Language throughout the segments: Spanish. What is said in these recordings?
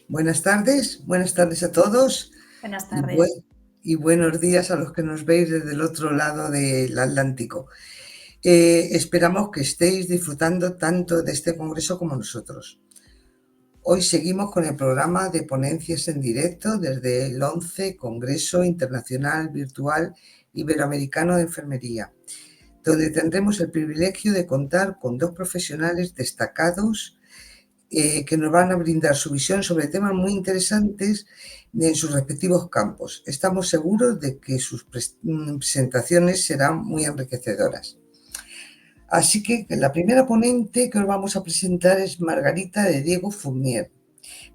Buenas tardes a todos Buenas y, tardes. buenos días a los que nos veis desde el otro lado del Atlántico. Esperamos que estéis disfrutando tanto de este congreso como nosotros. Hoy seguimos con el programa de ponencias en directo desde el 11 Congreso Internacional Virtual Iberoamericano de Enfermería, donde tendremos el privilegio de contar con dos profesionales destacados que nos van a brindar su visión sobre temas muy interesantes en sus respectivos campos. Estamos seguros de que sus presentaciones serán muy enriquecedoras. Así que la primera ponente que os vamos a presentar es Margarita de Diego Fournier,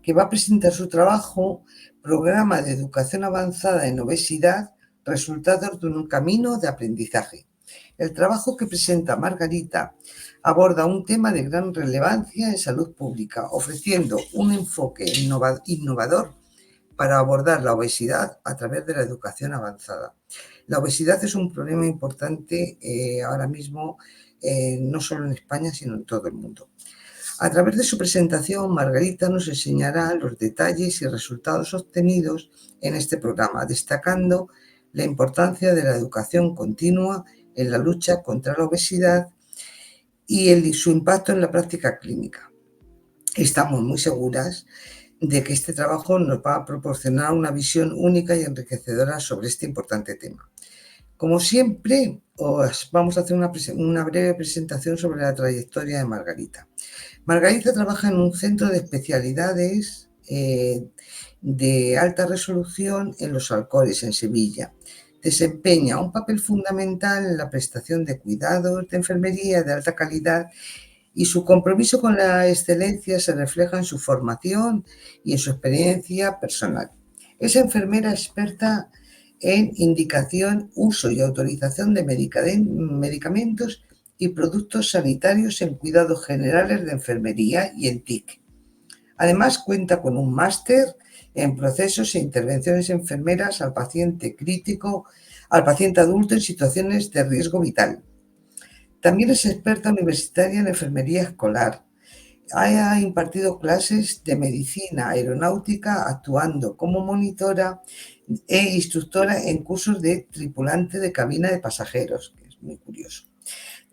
que va a presentar su trabajo Programa de Educación Avanzada en Obesidad, resultados de un camino de aprendizaje. El trabajo que presenta Margarita aborda un tema de gran relevancia en salud pública, ofreciendo un enfoque innovador para abordar la obesidad a través de la educación avanzada. La obesidad es un problema importante ahora mismo, no solo en España, sino en todo el mundo. A través de su presentación, Margarita nos enseñará los detalles y resultados obtenidos en este programa, destacando la importancia de la educación continua en la lucha contra la obesidad y su impacto en la práctica clínica. Estamos muy seguras de que este trabajo nos va a proporcionar una visión única y enriquecedora sobre este importante tema. Como siempre, os vamos a hacer una breve presentación sobre la trayectoria de Margarita. Margarita trabaja en un centro de especialidades de alta resolución en Los Alcores, en Sevilla. Desempeña un papel fundamental en la prestación de cuidados de enfermería de alta calidad y su compromiso con la excelencia se refleja en su formación y en su experiencia personal. Es enfermera experta en indicación, uso y autorización de medicamentos y productos sanitarios en cuidados generales de enfermería y en TIC. Además, cuenta con un máster en procesos e intervenciones enfermeras al paciente crítico, al paciente adulto en situaciones de riesgo vital. También es experta universitaria en enfermería escolar. Ha impartido clases de medicina aeronáutica, actuando como monitora e instructora en cursos de tripulante de cabina de pasajeros, que es muy curioso.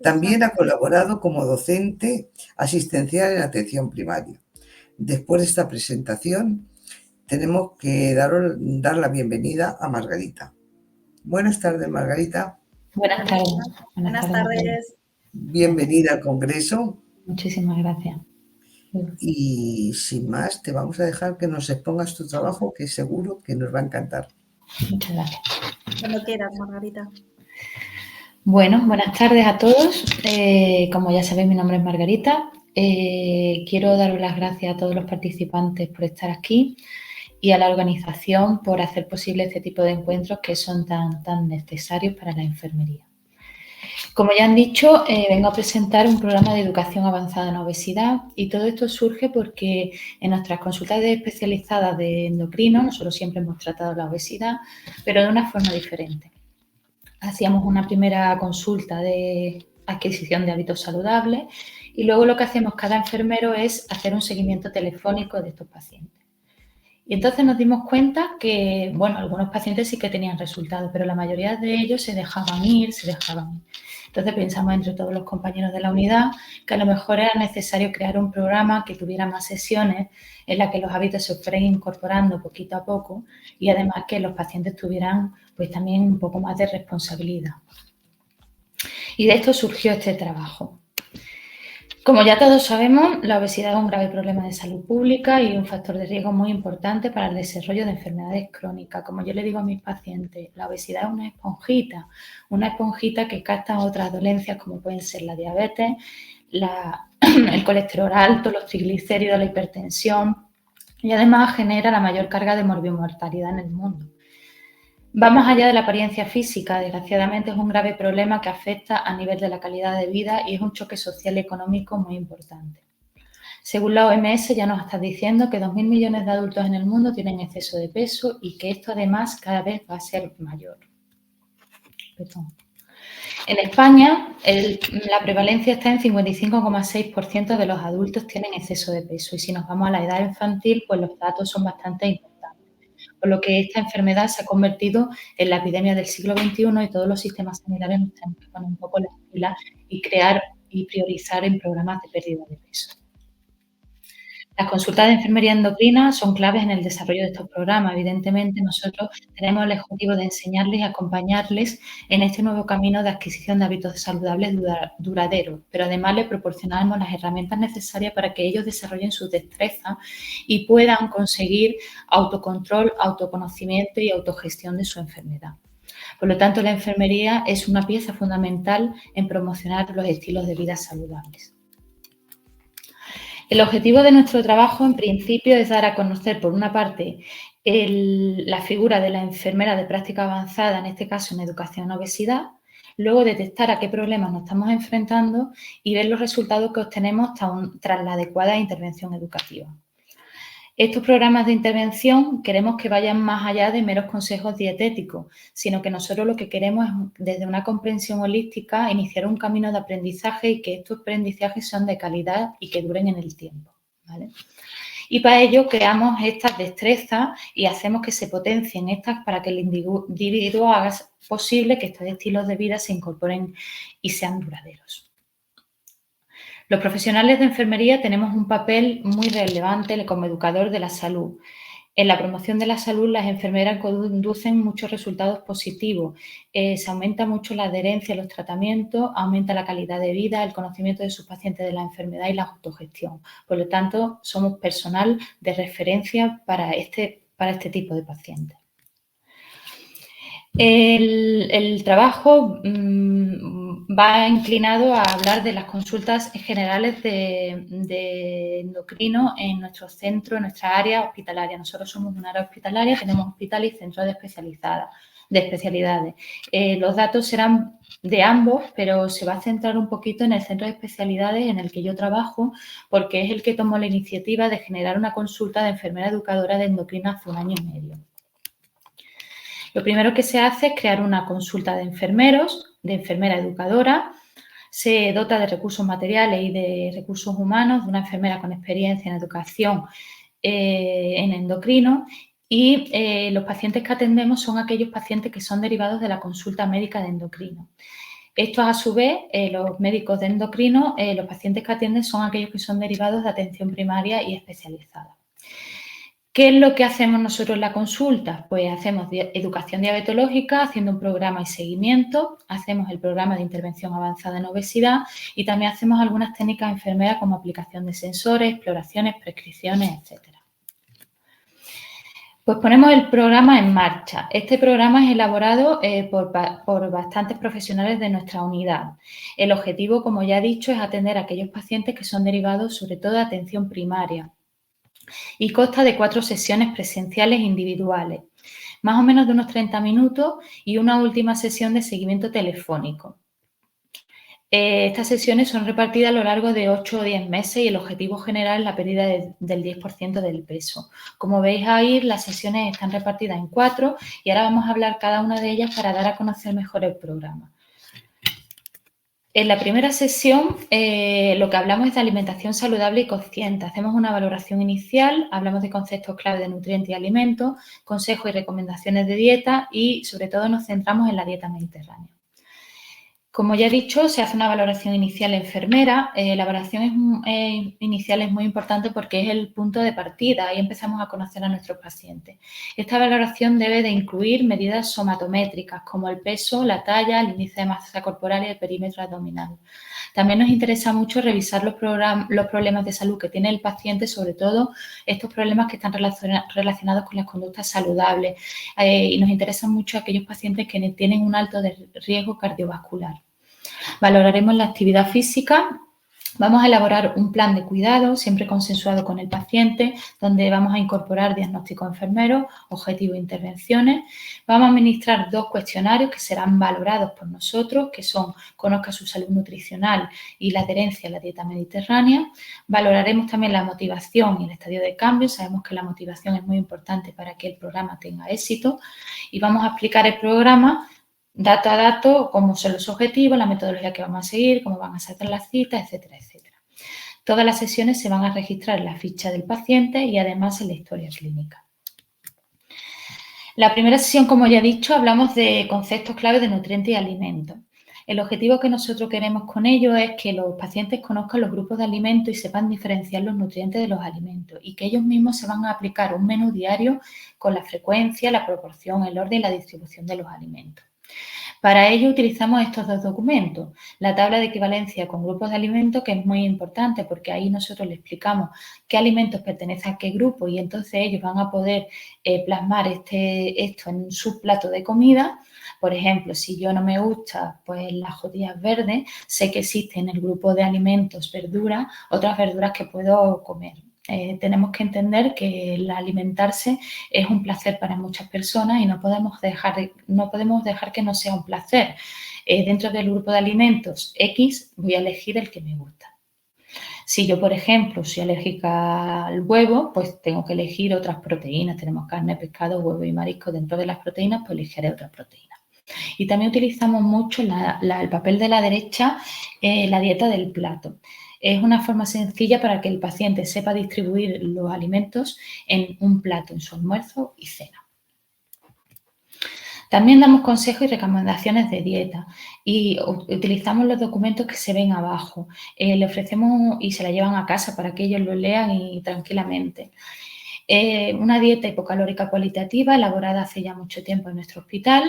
También ha colaborado como docente asistencial en atención primaria. Después de esta presentación, tenemos que dar la bienvenida a Margarita. Buenas tardes, Margarita. Buenas tardes. Buenas tardes. Bienvenida al Congreso. Muchísimas gracias. Y sin más, te vamos a dejar que nos expongas tu trabajo, que seguro que nos va a encantar. Muchas gracias. Cuando quieras, Margarita. Bueno, buenas tardes a todos. Como ya sabéis, mi nombre es Margarita. Quiero daros las gracias a todos los participantes por estar aquí y a la organización por hacer posible este tipo de encuentros que son tan necesarios para la enfermería. Como ya han dicho, vengo a presentar un programa de educación avanzada en obesidad y todo esto surge porque en nuestras consultas especializadas de endocrino nosotros siempre hemos tratado la obesidad, pero de una forma diferente. Hacíamos una primera consulta de adquisición de hábitos saludables y luego lo que hacemos cada enfermero es hacer un seguimiento telefónico de estos pacientes. Y entonces nos dimos cuenta que, bueno, algunos pacientes sí que tenían resultados, pero la mayoría de ellos se dejaban ir. Entonces pensamos entre todos los compañeros de la unidad que a lo mejor era necesario crear un programa que tuviera más sesiones en las que los hábitos se fueran incorporando poquito a poco y además que los pacientes tuvieran pues también un poco más de responsabilidad. Y de esto surgió este trabajo. Como ya todos sabemos, la obesidad es un grave problema de salud pública y un factor de riesgo muy importante para el desarrollo de enfermedades crónicas. Como yo le digo a mis pacientes, la obesidad es una esponjita que capta otras dolencias como pueden ser la diabetes, el colesterol alto, los triglicéridos, la hipertensión y además genera la mayor carga de morbimortalidad en el mundo. Va más allá de la apariencia física, desgraciadamente es un grave problema que afecta a nivel de la calidad de vida y es un choque social y económico muy importante. Según la OMS ya nos está diciendo que 2.000 millones de adultos en el mundo tienen exceso de peso y que esto además cada vez va a ser mayor. En España, la prevalencia está en 55,6% de los adultos tienen exceso de peso y si nos vamos a la edad infantil, pues los datos son bastante importantes. Por lo que esta enfermedad se ha convertido en la epidemia del siglo XXI y todos los sistemas sanitarios nos tenemos que poner un poco las pilas y crear y priorizar en programas de pérdida de peso. Las consultas de enfermería endocrina son claves en el desarrollo de estos programas. Evidentemente, nosotros tenemos el objetivo de enseñarles y acompañarles en este nuevo camino de adquisición de hábitos saludables duraderos, pero además les proporcionamos las herramientas necesarias para que ellos desarrollen sus destrezas y puedan conseguir autocontrol, autoconocimiento y autogestión de su enfermedad. Por lo tanto, la enfermería es una pieza fundamental en promocionar los estilos de vida saludables. El objetivo de nuestro trabajo, en principio, es dar a conocer, por una parte, la figura de la enfermera de práctica avanzada, en este caso en educación en obesidad, luego detectar a qué problemas nos estamos enfrentando y ver los resultados que obtenemos tras la adecuada intervención educativa. Estos programas de intervención queremos que vayan más allá de meros consejos dietéticos, sino que nosotros lo que queremos es, desde una comprensión holística, iniciar un camino de aprendizaje y que estos aprendizajes sean de calidad y que duren en el tiempo, ¿vale? Y para ello creamos estas destrezas y hacemos que se potencien estas para que el individuo haga posible que estos estilos de vida se incorporen y sean duraderos. Los profesionales de enfermería tenemos un papel muy relevante como educador de la salud. En la promoción de la salud, las enfermeras conducen muchos resultados positivos. Se aumenta mucho la adherencia a los tratamientos, aumenta la calidad de vida, el conocimiento de sus pacientes de la enfermedad y la autogestión. Por lo tanto, somos personal de referencia para este tipo de pacientes. El trabajo va inclinado a hablar de las consultas generales de endocrino en nuestro centro, en nuestra área hospitalaria. Nosotros somos una área hospitalaria, tenemos hospital y centros de especialidades. Los datos serán de ambos, pero se va a centrar un poquito en el centro de especialidades en el que yo trabajo, porque es el que tomó la iniciativa de generar una consulta de enfermera educadora de endocrina hace 1 año y medio. Lo primero que se hace es crear una consulta de enfermeros, de enfermera educadora. Se dota de recursos materiales y de recursos humanos de una enfermera con experiencia en educación en endocrino y los pacientes que atendemos son aquellos pacientes que son derivados de la consulta médica de endocrino. Estos, a su vez, los médicos de endocrino, los pacientes que atienden son aquellos que son derivados de atención primaria y especializada. ¿Qué es lo que hacemos nosotros en la consulta? Pues hacemos educación diabetológica, haciendo un programa y seguimiento, hacemos el programa de intervención avanzada en obesidad y también hacemos algunas técnicas enfermeras como aplicación de sensores, exploraciones, prescripciones, etcétera. Pues ponemos el programa en marcha. Este programa es elaborado por bastantes profesionales de nuestra unidad. El objetivo, como ya he dicho, es atender a aquellos pacientes que son derivados sobre todo de atención primaria. Y consta de 4 sesiones presenciales individuales, más o menos de unos 30 minutos y una última sesión de seguimiento telefónico. Estas sesiones son repartidas a lo largo de 8 o 10 meses y el objetivo general es la pérdida del 10% del peso. Como veis ahí, las sesiones están repartidas en 4 y ahora vamos a hablar cada una de ellas para dar a conocer mejor el programa. En la primera sesión lo que hablamos es de alimentación saludable y consciente. Hacemos una valoración inicial, hablamos de conceptos clave de nutrientes y alimentos, consejos y recomendaciones de dieta y sobre todo nos centramos en la dieta mediterránea. Como ya he dicho, se hace una valoración inicial enfermera. La valoración inicial es muy importante porque es el punto de partida. Ahí empezamos a conocer a nuestros pacientes. Esta valoración debe de incluir medidas somatométricas como el peso, la talla, el índice de masa corporal y el perímetro abdominal. También nos interesa mucho revisar los problemas de salud que tiene el paciente, sobre todo estos problemas que están relacionados con las conductas saludables. Y nos interesan mucho aquellos pacientes que tienen un alto riesgo cardiovascular. Valoraremos la actividad física. Vamos a elaborar un plan de cuidado, siempre consensuado con el paciente, donde vamos a incorporar diagnóstico enfermero, objetivos e intervenciones. Vamos a administrar 2 cuestionarios que serán valorados por nosotros, que son Conozca su salud nutricional y la adherencia a la dieta mediterránea. Valoraremos también la motivación y el estadio de cambio. Sabemos que la motivación es muy importante para que el programa tenga éxito. Y vamos a explicar el programa dato a dato, cómo son los objetivos, la metodología que vamos a seguir, cómo van a ser las citas, etcétera, etcétera. Todas las sesiones se van a registrar en la ficha del paciente y además en la historia clínica. La primera sesión, como ya he dicho, hablamos de conceptos clave de nutrientes y alimentos. El objetivo que nosotros queremos con ello es que los pacientes conozcan los grupos de alimentos y sepan diferenciar los nutrientes de los alimentos y que ellos mismos se van a aplicar un menú diario con la frecuencia, la proporción, el orden y la distribución de los alimentos. Para ello utilizamos estos dos documentos, la tabla de equivalencia con grupos de alimentos, que es muy importante porque ahí nosotros les explicamos qué alimentos pertenecen a qué grupo y entonces ellos van a poder plasmar esto en su plato de comida. Por ejemplo, si yo no me gusta pues las judías verdes, sé que existen en el grupo de alimentos verduras, otras verduras que puedo comer. Tenemos que entender que el alimentarse es un placer para muchas personas y no podemos dejar que no sea un placer. Dentro del grupo de alimentos X voy a elegir el que me gusta. Si yo, por ejemplo, soy alérgica al huevo, pues tengo que elegir otras proteínas. Tenemos carne, pescado, huevo y marisco. Dentro de las proteínas, pues elegiré otras proteínas. Y también utilizamos mucho el papel de la derecha, la dieta del plato. Es una forma sencilla para que el paciente sepa distribuir los alimentos en un plato, en su almuerzo y cena. También damos consejos y recomendaciones de dieta y utilizamos los documentos que se ven abajo. Le ofrecemos y se la llevan a casa para que ellos lo lean y tranquilamente. Una dieta hipocalórica cualitativa elaborada hace ya mucho tiempo en nuestro hospital,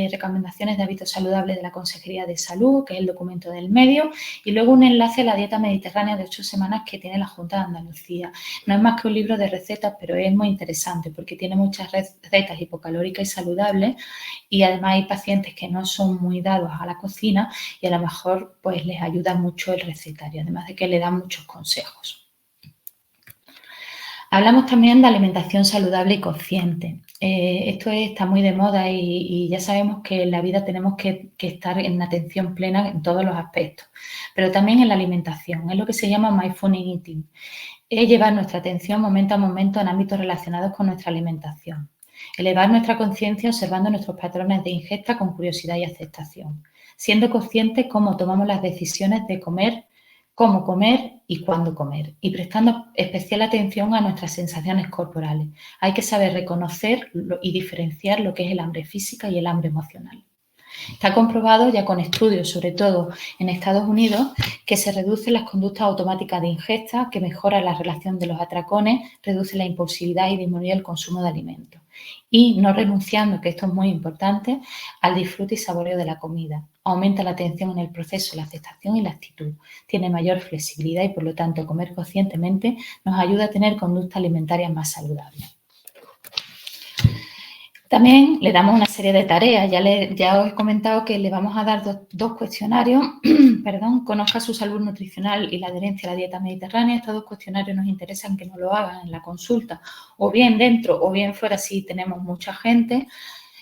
recomendaciones de hábitos saludables de la Consejería de Salud, que es el documento del medio, y luego un enlace a la dieta mediterránea de 8 semanas que tiene la Junta de Andalucía. No es más que un libro de recetas, pero es muy interesante porque tiene muchas recetas hipocalóricas y saludables y además hay pacientes que no son muy dados a la cocina y a lo mejor pues les ayuda mucho el recetario, además de que le dan muchos consejos. Hablamos también de alimentación saludable y consciente. Esto está muy de moda y ya sabemos que en la vida tenemos que estar en atención plena en todos los aspectos, pero también en la alimentación. Es lo que se llama mindful eating. Es llevar nuestra atención momento a momento en ámbitos relacionados con nuestra alimentación. Elevar nuestra conciencia observando nuestros patrones de ingesta con curiosidad y aceptación. Siendo conscientes cómo tomamos las decisiones de comer, cómo comer y cuándo comer, y prestando especial atención a nuestras sensaciones corporales. Hay que saber reconocer y diferenciar lo que es el hambre física y el hambre emocional. Está comprobado ya con estudios, sobre todo en Estados Unidos, que se reducen las conductas automáticas de ingesta, que mejora la relación de los atracones, reduce la impulsividad y disminuye el consumo de alimentos. Y no renunciando, que esto es muy importante, al disfrute y saboreo de la comida. Aumenta la atención en el proceso, la aceptación y la actitud. Tiene mayor flexibilidad y, por lo tanto, comer conscientemente nos ayuda a tener conductas alimentarias más saludables. También le damos una serie de tareas. Ya os he comentado que le vamos a dar dos cuestionarios. Conozca su salud nutricional y la adherencia a la dieta mediterránea. Estos dos cuestionarios nos interesan que nos lo hagan en la consulta, o bien dentro o bien fuera si tenemos mucha gente.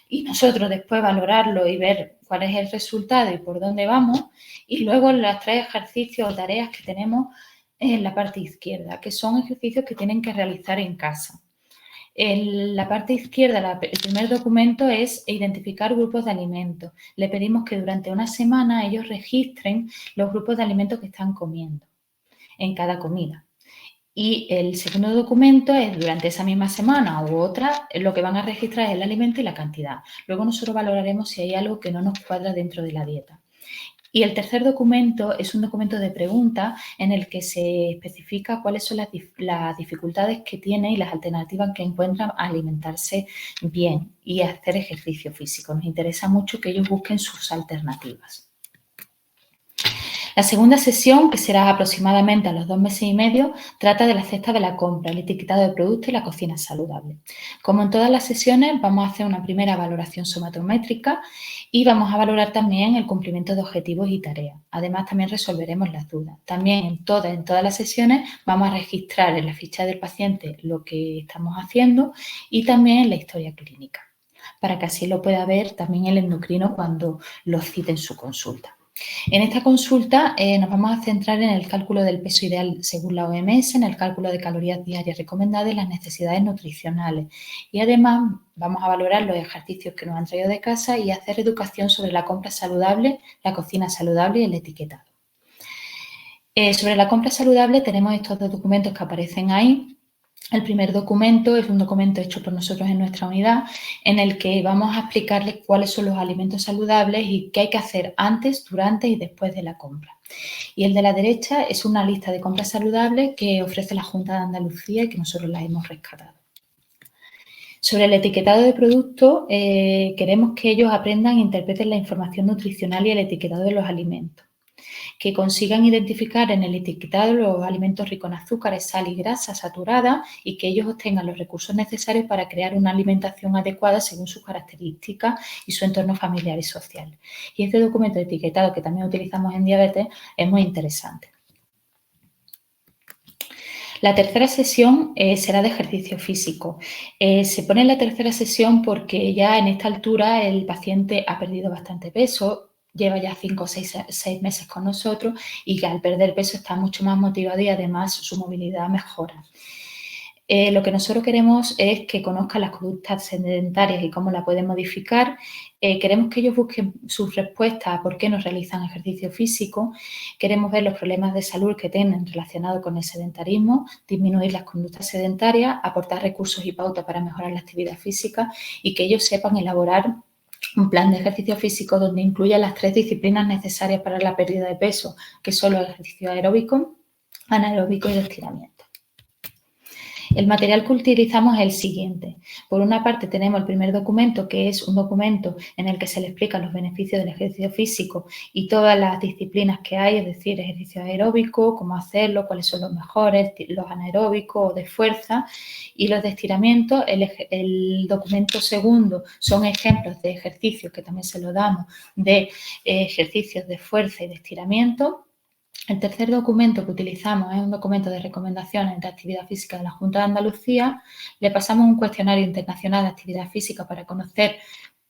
Y nosotros después valorarlo y ver cuál es el resultado y por dónde vamos. Y luego los 3 ejercicios o tareas que tenemos en la parte izquierda, que son ejercicios que tienen que realizar en casa. En la parte izquierda, el primer documento es identificar grupos de alimentos. Le pedimos que durante una semana ellos registren los grupos de alimentos que están comiendo en cada comida. Y el segundo documento es durante esa misma semana u otra, lo que van a registrar es el alimento y la cantidad. Luego nosotros valoraremos si hay algo que no nos cuadra dentro de la dieta. Y el tercer documento es un documento de preguntas en el que se especifica cuáles son las dificultades que tiene y las alternativas que encuentran a alimentarse bien y a hacer ejercicio físico. Nos interesa mucho que ellos busquen sus alternativas. La segunda sesión, que será aproximadamente a los 2 meses y medio, trata de la cesta de la compra, el etiquetado de productos y la cocina saludable. Como en todas las sesiones, vamos a hacer una primera valoración somatométrica y vamos a valorar también el cumplimiento de objetivos y tareas. Además, también resolveremos las dudas. También en todas las sesiones vamos a registrar en la ficha del paciente lo que estamos haciendo y también en la historia clínica, para que así lo pueda ver también el endocrino cuando lo cite en su consulta. En esta consulta nos vamos a centrar en el cálculo del peso ideal según la OMS, en el cálculo de calorías diarias recomendadas y las necesidades nutricionales. Y además vamos a valorar los ejercicios que nos han traído de casa y hacer educación sobre la compra saludable, la cocina saludable y el etiquetado. Sobre la compra saludable tenemos estos dos documentos que aparecen ahí. El primer documento es un documento hecho por nosotros en nuestra unidad en el que vamos a explicarles cuáles son los alimentos saludables y qué hay que hacer antes, durante y después de la compra. Y el de la derecha es una lista de compras saludables que ofrece la Junta de Andalucía y que nosotros la hemos rescatado. Sobre el etiquetado de productos, queremos que ellos aprendan e interpreten la información nutricional y el etiquetado de los alimentos. Que consigan identificar en el etiquetado los alimentos ricos en azúcares, sal y grasa saturada y que ellos obtengan los recursos necesarios para crear una alimentación adecuada según sus características y su entorno familiar y social. Y este documento de etiquetado que también utilizamos en diabetes es muy interesante. La tercera sesión será de ejercicio físico. Se pone en la tercera sesión porque ya en esta altura el paciente ha perdido bastante peso, lleva ya 5 o 6 meses con nosotros y que al perder peso está mucho más motivado y además su movilidad mejora. Lo que nosotros queremos es que conozcan las conductas sedentarias y cómo la pueden modificar. Queremos que ellos busquen sus respuestas a por qué no realizan ejercicio físico. Queremos ver los problemas de salud que tienen relacionados con el sedentarismo, disminuir las conductas sedentarias, aportar recursos y pautas para mejorar la actividad física y que ellos sepan elaborar un plan de ejercicio físico donde incluya las 3 disciplinas necesarias para la pérdida de peso, que son los ejercicios aeróbicos, anaeróbicos y de estiramiento. El material que utilizamos es el siguiente. Por una parte tenemos el primer documento, que es un documento en el que se le explican los beneficios del ejercicio físico y todas las disciplinas que hay, es decir, ejercicio aeróbico, cómo hacerlo, cuáles son los mejores, los anaeróbicos o de fuerza, y los de estiramiento. El documento segundo son ejemplos de ejercicios que también se lo damos de ejercicios de fuerza y de estiramiento. El tercer documento que utilizamos es un documento de recomendaciones de actividad física de la Junta de Andalucía. Le pasamos un cuestionario internacional de actividad física para conocer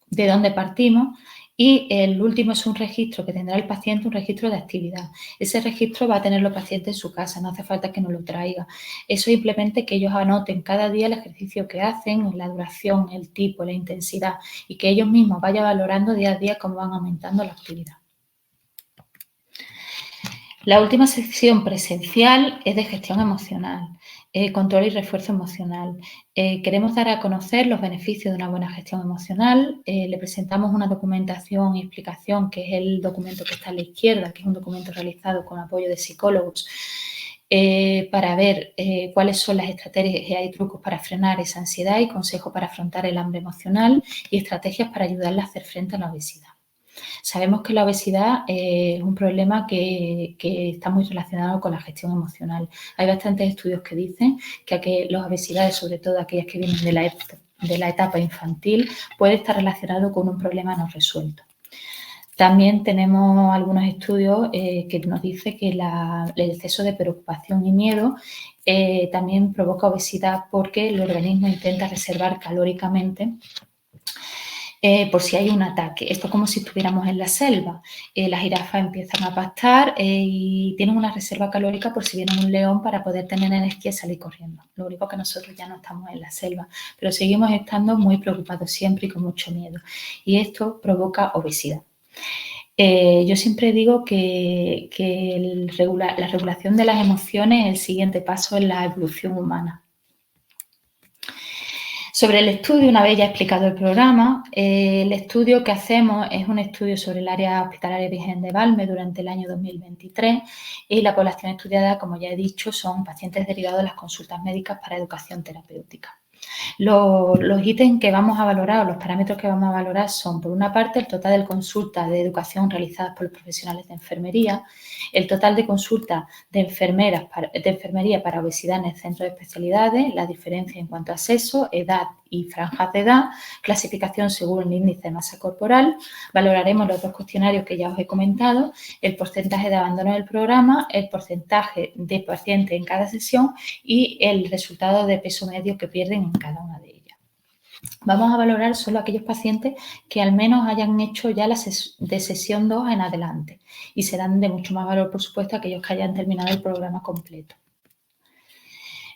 de dónde partimos y el último es un registro que tendrá el paciente, un registro de actividad. Ese registro va a tener los pacientes en su casa, no hace falta que nos lo traiga. Eso simplemente que ellos anoten cada día el ejercicio que hacen, la duración, el tipo, la intensidad y que ellos mismos vayan valorando día a día cómo van aumentando la actividad. La última sección presencial es de gestión emocional, control y refuerzo emocional. Queremos dar a conocer los beneficios de una buena gestión emocional. Le presentamos una documentación y explicación, que es el documento que está a la izquierda, que es un documento realizado con apoyo de psicólogos, para ver cuáles son las estrategias y trucos para frenar esa ansiedad y consejos para afrontar el hambre emocional y estrategias para ayudarle a hacer frente a la obesidad. Sabemos que la obesidad es un problema que está muy relacionado con la gestión emocional. Hay bastantes estudios que dicen que las obesidades, sobre todo aquellas que vienen de la etapa infantil, puede estar relacionado con un problema no resuelto. También tenemos algunos estudios que nos dicen que el exceso de preocupación y miedo también provoca obesidad porque el organismo intenta reservar calóricamente por si hay un ataque. Esto es como si estuviéramos en la selva. Las jirafas empiezan a pastar y tienen una reserva calórica por si viene un león para poder tener energía y salir corriendo. Lo único que nosotros ya no estamos en la selva, pero seguimos estando muy preocupados siempre y con mucho miedo. Y esto provoca obesidad. Yo siempre digo que la regulación de las emociones es el siguiente paso en la evolución humana. Sobre el estudio, una vez ya explicado el programa, el estudio que hacemos es un estudio sobre el área hospitalaria Virgen de Valme durante el año 2023 y la población estudiada, como ya he dicho, son pacientes derivados de las consultas médicas para educación terapéutica. Los ítems que vamos a valorar o los parámetros que vamos a valorar son, por una parte, el total de consultas de educación realizadas por los profesionales de enfermería, el total de consultas de enfermería para obesidad en el centro de especialidades, la diferencia en cuanto a sexo, edad y franjas de edad, clasificación según el índice de masa corporal. Valoraremos los 2 cuestionarios que ya os he comentado, el porcentaje de abandono del programa, el porcentaje de pacientes en cada sesión y el resultado de peso medio que pierden en cada una de ellas. Vamos a valorar solo aquellos pacientes que al menos hayan hecho ya de sesión 2 en adelante y serán de mucho más valor, por supuesto, aquellos que hayan terminado el programa completo.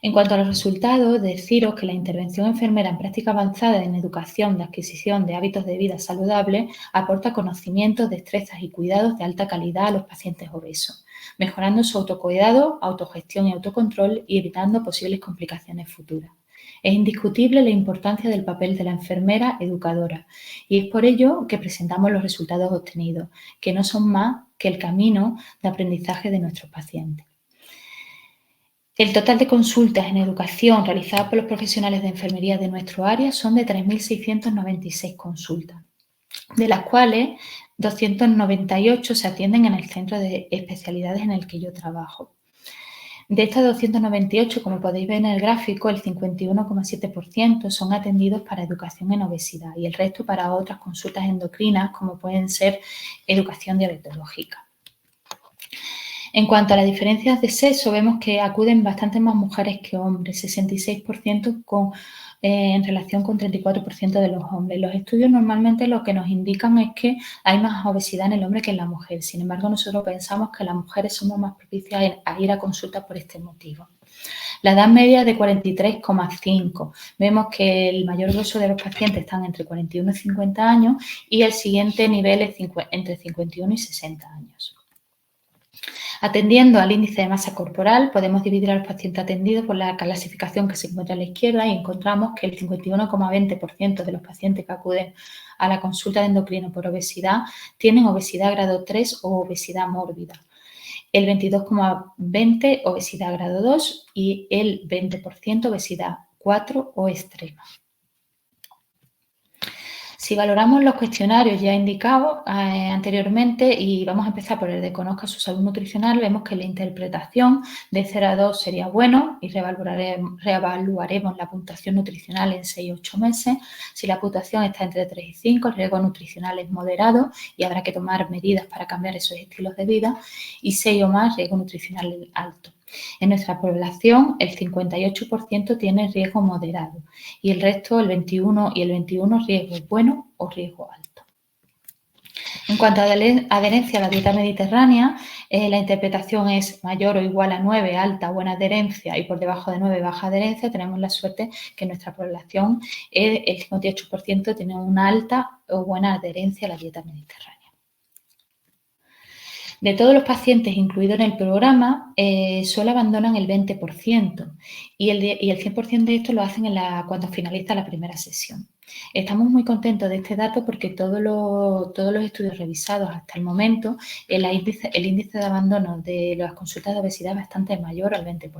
En cuanto a los resultados, deciros que la intervención enfermera en práctica avanzada en educación de adquisición de hábitos de vida saludables aporta conocimientos, destrezas y cuidados de alta calidad a los pacientes obesos, mejorando su autocuidado, autogestión y autocontrol y evitando posibles complicaciones futuras. Es indiscutible la importancia del papel de la enfermera educadora y es por ello que presentamos los resultados obtenidos, que no son más que el camino de aprendizaje de nuestros pacientes. El total de consultas en educación realizadas por los profesionales de enfermería de nuestro área son de 3.696 consultas, de las cuales 298 se atienden en el centro de especialidades en el que yo trabajo. De estas 298, como podéis ver en el gráfico, el 51,7% son atendidos para educación en obesidad y el resto para otras consultas endocrinas, como pueden ser educación diabetológica. En cuanto a las diferencias de sexo, vemos que acuden bastante más mujeres que hombres, 66% en relación con 34% de los hombres. Los estudios normalmente lo que nos indican es que hay más obesidad en el hombre que en la mujer. Sin embargo, nosotros pensamos que las mujeres somos más propicias a ir a consulta por este motivo. La edad media es de 43,5. Vemos que el mayor grueso de los pacientes están entre 41 y 50 años y el siguiente nivel es entre 51 y 60 años. Atendiendo al índice de masa corporal, podemos dividir a los pacientes atendidos por la clasificación que se encuentra a la izquierda y encontramos que el 51,20% de los pacientes que acuden a la consulta de endocrino por obesidad tienen obesidad grado 3 o obesidad mórbida. El 22,20% obesidad grado 2 y el 20% obesidad 4 o extrema. Si valoramos los cuestionarios ya indicados anteriormente y vamos a empezar por el de Conozca su salud nutricional, vemos que la interpretación de 0 a 2 sería bueno y reevaluaremos la puntuación nutricional en 6 o 8 meses. Si la puntuación está entre 3 y 5, el riesgo nutricional es moderado y habrá que tomar medidas para cambiar esos estilos de vida. Y 6 o más, riesgo nutricional alto. En nuestra población, el 58% tiene riesgo moderado y el resto, el 21%, riesgo bueno o riesgo alto. En cuanto a adherencia a la dieta mediterránea, la interpretación es mayor o igual a 9, alta, buena adherencia, y por debajo de 9, baja adherencia. Tenemos la suerte que en nuestra población el 58% tiene una alta o buena adherencia a la dieta mediterránea. De todos los pacientes incluidos en el programa, solo abandonan el 20% y el 100% de estos lo hacen cuando finaliza la primera sesión. Estamos muy contentos de este dato porque todos los estudios revisados hasta el momento, el índice de abandono de las consultas de obesidad es bastante mayor al 20%.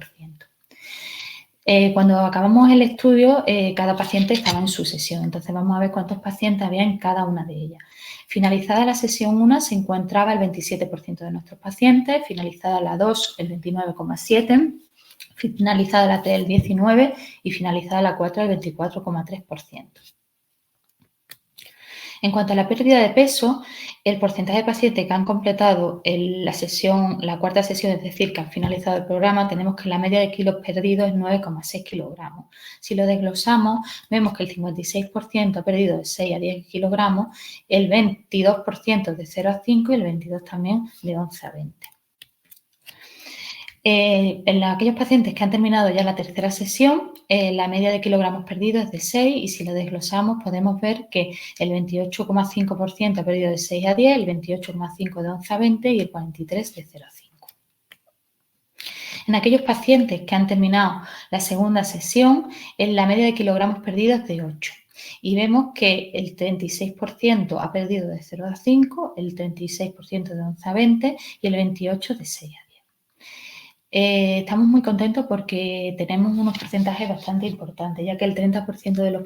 Cuando acabamos el estudio, cada paciente estaba en su sesión, entonces vamos a ver cuántos pacientes había en cada una de ellas. Finalizada la sesión 1 se encontraba el 27% de nuestros pacientes, finalizada la 2 el 29,7%, finalizada la 3 el 19% y finalizada la 4 el 24,3%. En cuanto a la pérdida de peso, el porcentaje de pacientes que han completado la cuarta sesión, es decir, que han finalizado el programa, tenemos que la media de kilos perdidos es 9,6 kilogramos. Si lo desglosamos, vemos que el 56% ha perdido de 6 a 10 kilogramos, el 22% de 0 a 5 y el 22% también de 11 a 20. En aquellos pacientes que han terminado ya la tercera sesión, la media de kilogramos perdidos es de 6 y si lo desglosamos podemos ver que el 28,5% ha perdido de 6 a 10, el 28,5% de 11 a 20 y el 43% de 0 a 5. En aquellos pacientes que han terminado la segunda sesión, la media de kilogramos perdidos es de 8. Y vemos que el 36% ha perdido de 0 a 5, el 36% de 11 a 20 y el 28% de 6 a 10. Estamos muy contentos porque tenemos unos porcentajes bastante importantes, ya que el 30% de los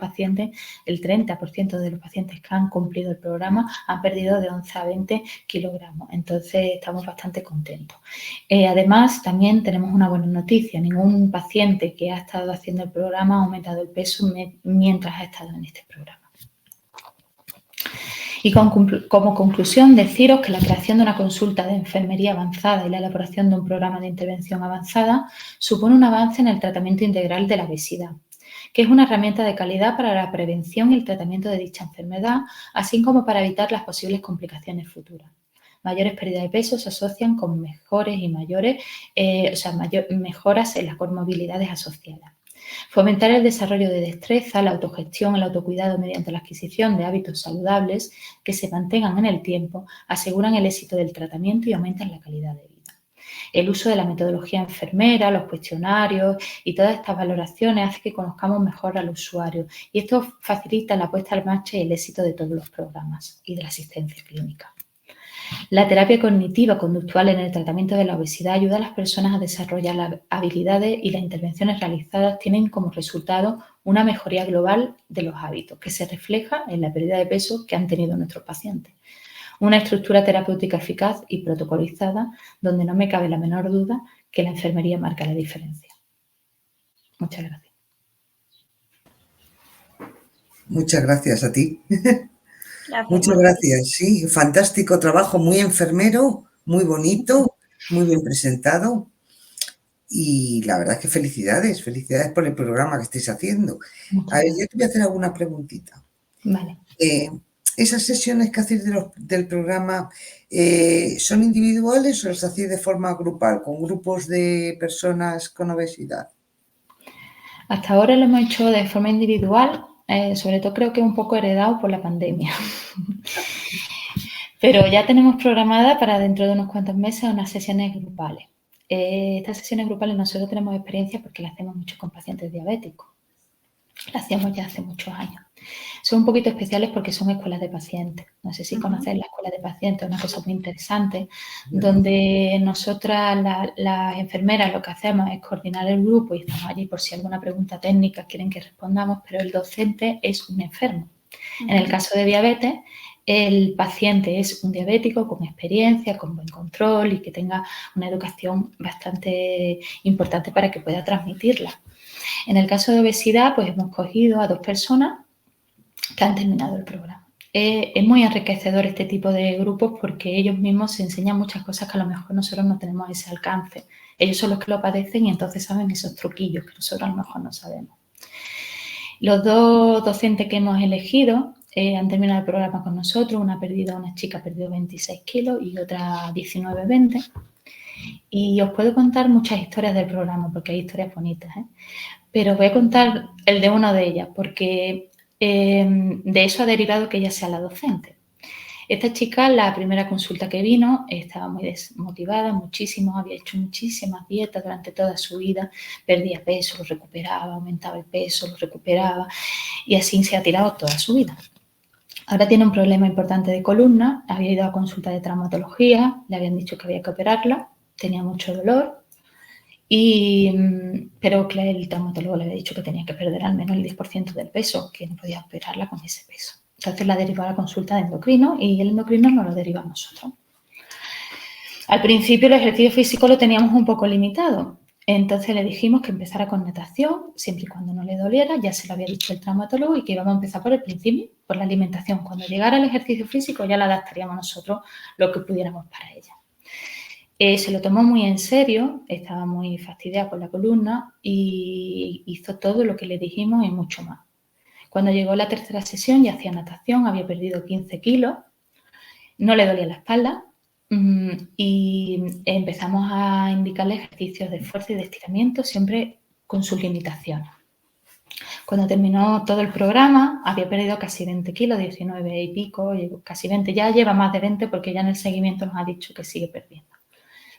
pacientes que han cumplido el programa han perdido de 11 a 20 kilogramos. Entonces, estamos bastante contentos. Además, también tenemos una buena noticia. Ningún paciente que ha estado haciendo el programa ha aumentado el peso mientras ha estado en este programa. Y como conclusión, deciros que la creación de una consulta de enfermería avanzada y la elaboración de un programa de intervención avanzada supone un avance en el tratamiento integral de la obesidad, que es una herramienta de calidad para la prevención y el tratamiento de dicha enfermedad, así como para evitar las posibles complicaciones futuras. Mayores pérdidas de peso se asocian con mejores y mejoras en las comorbilidades asociadas. Fomentar el desarrollo de destreza, la autogestión, el autocuidado mediante la adquisición de hábitos saludables que se mantengan en el tiempo, aseguran el éxito del tratamiento y aumentan la calidad de vida. El uso de la metodología enfermera, los cuestionarios y todas estas valoraciones hace que conozcamos mejor al usuario y esto facilita la puesta en marcha y el éxito de todos los programas y de la asistencia clínica. La terapia cognitiva conductual en el tratamiento de la obesidad ayuda a las personas a desarrollar las habilidades y las intervenciones realizadas tienen como resultado una mejoría global de los hábitos que se refleja en la pérdida de peso que han tenido nuestros pacientes. Una estructura terapéutica eficaz y protocolizada donde no me cabe la menor duda que la enfermería marca la diferencia. Muchas gracias. Muchas gracias a ti. Gracias, Muchas gracias, sí, fantástico trabajo, muy enfermero, muy bonito, muy bien presentado y la verdad es que felicidades por el programa que estáis haciendo. A ver, yo te voy a hacer alguna preguntita. Vale. ¿Esas sesiones que hacéis del programa son individuales o las hacéis de forma grupal, con grupos de personas con obesidad? Hasta ahora lo hemos hecho de forma individual, sobre todo creo que un poco heredado por la pandemia. Pero ya tenemos programada para dentro de unos cuantos meses unas sesiones grupales. Estas sesiones grupales nosotros tenemos experiencia porque las hacemos mucho con pacientes diabéticos. Las hacíamos ya hace muchos años. Son un poquito especiales porque son escuelas de pacientes. No sé si conocéis la escuela de pacientes, una cosa muy interesante, donde nosotras, las enfermeras, lo que hacemos es coordinar el grupo y estamos allí por si alguna pregunta técnica quieren que respondamos, pero el docente es un enfermo. En el caso de diabetes, el paciente es un diabético con experiencia, con buen control y que tenga una educación bastante importante para que pueda transmitirla. En el caso de obesidad, pues hemos cogido a 2 personas que han terminado el programa. Es muy enriquecedor este tipo de grupos porque ellos mismos se enseñan muchas cosas que a lo mejor nosotros no tenemos ese alcance. Ellos son los que lo padecen y entonces saben esos truquillos que nosotros a lo mejor no sabemos. Los 2 docentes que hemos elegido han terminado el programa con nosotros. Una chica ha perdido 26 kilos y otra 19, 20. Y os puedo contar muchas historias del programa porque hay historias bonitas, pero voy a contar el de una de ellas porque de eso ha derivado que ella sea la docente. Esta chica, la primera consulta que vino, estaba muy desmotivada, muchísimo, había hecho muchísimas dietas durante toda su vida, perdía peso, lo recuperaba, aumentaba el peso, lo recuperaba y así se ha tirado toda su vida. Ahora tiene un problema importante de columna, había ido a consulta de traumatología, le habían dicho que había que operarla, tenía mucho dolor, pero el traumatólogo le había dicho que tenía que perder al menos el 10% del peso, que no podía operarla con ese peso. Entonces la derivó a la consulta de endocrino y el endocrino nos lo deriva a nosotros. Al principio el ejercicio físico lo teníamos un poco limitado, entonces le dijimos que empezara con natación, siempre y cuando no le doliera, ya se lo había dicho el traumatólogo y que íbamos a empezar por el principio, por la alimentación. Cuando llegara el ejercicio físico ya le adaptaríamos nosotros lo que pudiéramos para ella. Se lo tomó muy en serio, estaba muy fastidiada con la columna y hizo todo lo que le dijimos y mucho más. Cuando llegó la tercera sesión ya hacía natación, había perdido 15 kilos, no le dolía la espalda y empezamos a indicarle ejercicios de fuerza y de estiramiento, siempre con sus limitaciones. Cuando terminó todo el programa, había perdido casi 20 kilos, 19 y pico, casi 20, ya lleva más de 20 porque ya en el seguimiento nos ha dicho que sigue perdiendo.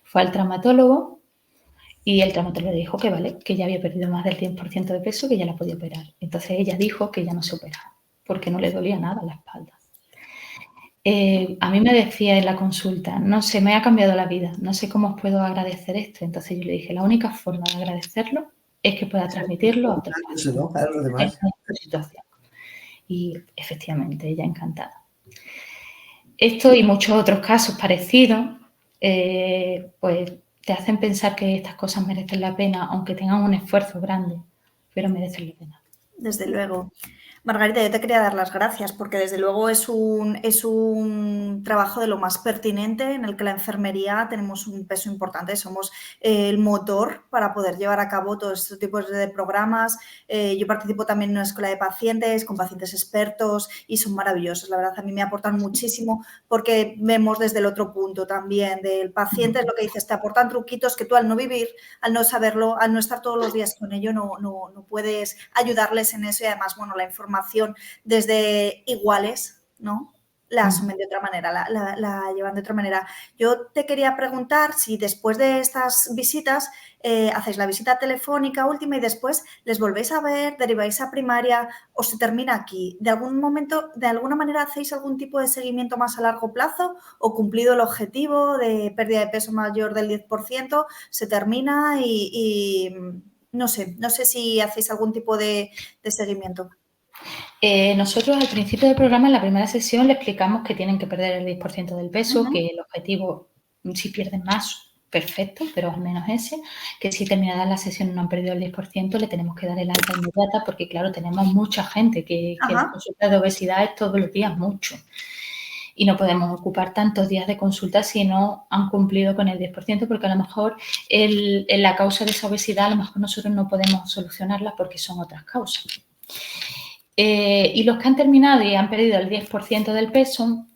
Fue al traumatólogo y el traumatólogo le dijo que vale, que ya había perdido más del 10% de peso, que ya la podía operar. Entonces ella dijo que ya no se operaba porque no le dolía nada la espalda. A mí me decía en la consulta, no sé, me ha cambiado la vida, no sé cómo os puedo agradecer esto. Entonces yo le dije, la única forma de agradecerlo es que pueda transmitirlo a otros pacientes en esta situación. Y efectivamente, ella encantada. Esto y muchos otros casos parecidos, pues te hacen pensar que estas cosas merecen la pena, aunque tengan un esfuerzo grande, pero merecen la pena. Desde luego. Margarita, yo te quería dar las gracias porque desde luego es un trabajo de lo más pertinente en el que la enfermería tenemos un peso importante, somos el motor para poder llevar a cabo todos estos tipos de programas. Yo participo también en una escuela de pacientes con pacientes expertos y son maravillosos, la verdad a mí me aportan muchísimo porque vemos desde el otro punto también del paciente, es lo que dices, te aportan truquitos que tú al no vivir, al no saberlo, al no estar todos los días con ello no puedes ayudarles en eso y además, bueno, la información desde iguales, ¿no? La asumen de otra manera, la llevan de otra manera. Yo te quería preguntar si después de estas visitas hacéis la visita telefónica última y después les volvéis a ver, deriváis a primaria o se termina aquí. ¿De algún momento, de alguna manera hacéis algún tipo de seguimiento más a largo plazo o cumplido el objetivo de pérdida de peso mayor del 10%, se termina y no sé si hacéis algún tipo de seguimiento? Nosotros al principio del programa, en la primera sesión, le explicamos que tienen que perder el 10% del peso, que el objetivo, si pierden más, perfecto, pero al menos ese, que si terminada la sesión y no han perdido el 10%, le tenemos que dar el alta inmediata porque, claro, tenemos mucha gente que la consulta de obesidad es todos los días mucho. Y no podemos ocupar tantos días de consulta si no han cumplido con el 10%, porque a lo mejor la causa de esa obesidad, a lo mejor nosotros no podemos solucionarla porque son otras causas. Y los que han terminado y han perdido el 10% del peso,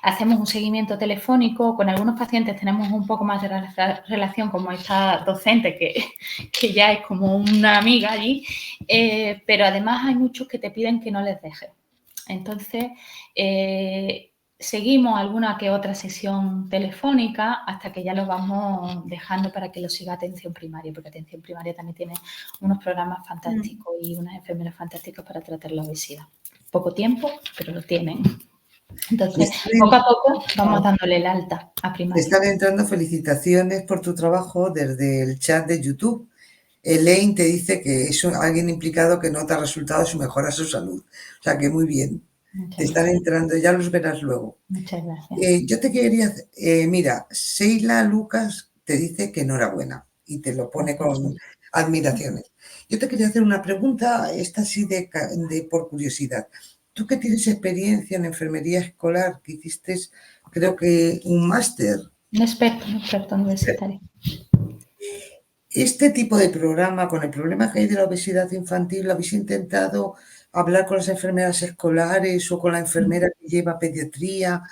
hacemos un seguimiento telefónico. Con algunos pacientes tenemos un poco más de relación, como esta docente que ya es como una amiga allí, pero además hay muchos que te piden que no les dejes. Entonces, seguimos alguna que otra sesión telefónica hasta que ya lo vamos dejando para que lo siga atención primaria, porque atención primaria también tiene unos programas fantásticos y unas enfermeras fantásticas para tratar la obesidad. Poco tiempo, pero lo tienen. Entonces, poco a poco vamos dándole el alta a primaria. Están entrando felicitaciones por tu trabajo desde el chat de YouTube. Elaine te dice que es alguien implicado que nota resultados y mejora su salud. O sea que muy bien. Te están entrando, ya los verás luego. Muchas gracias. Yo te quería, mira, Sheila Lucas te dice que enhorabuena y te lo pone con admiraciones. Yo te quería hacer una pregunta, esta sí por curiosidad. Tú que tienes experiencia en enfermería escolar, que hiciste, creo que un máster. Un experto universitario. Este tipo de programa, con el problema que hay de la obesidad infantil, ¿habéis intentado hablar con las enfermeras escolares o con la enfermera que lleva pediatría?